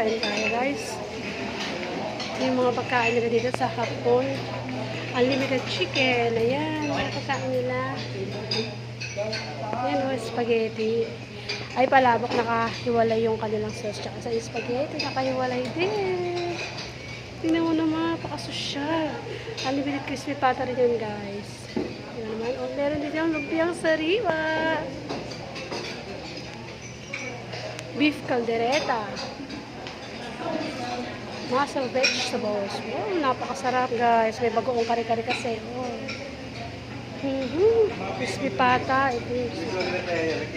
kain tayo guys. Yung mga pagkain nila dito sa Hapon. Unlimited chicken. Ayan, mga pagkain nila. Ayan o, spaghetti. Ay, palabok, nakahiwalay yung kanilang sauce. Tsaka sa spaghetti, nakahiwalay din. Tingnan mo naman, pakasosyal. Unlimited crispy pata rin yun guys. Ayan naman, o meron din yung lumpiang sariwa. Beef caldereta. Muscle vegetables. Wow, napakasarap guys. May bagoong kare-kare kasi. Oh. Crispy pata. Ito yung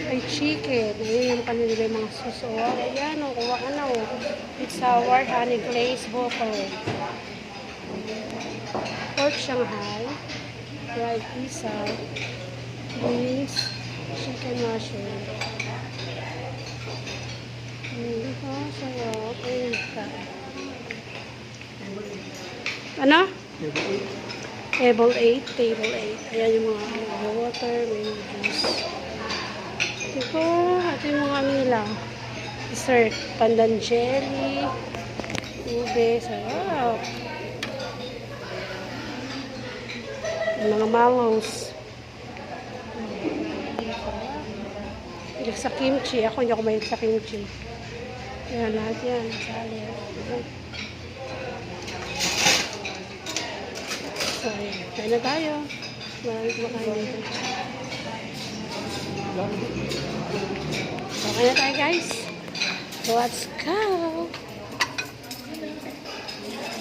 ay chicken. Ayan yung kanila yung mga suso. Ayan o, kuha ka na o. It's sour honey glazed buffalo. Pork Shanghai. Fried isaw. Beans. Chicken mushroom. Sarap. Ayun ka. Ano? Table 8. Table 8. Ayan yung mga water, may juice. Ito, ito yung mga nila. Dessert. Pandan jelly. Ube. Sarap. Mga mangoes. Hilig sa kimchi. Ako hindi ako mahilig sa kimchi. Ayan, lahat yan. Sali. So, ayan. Kain na tayo. Maraming kumakain dito. So, kain na tayo guys. Let's go!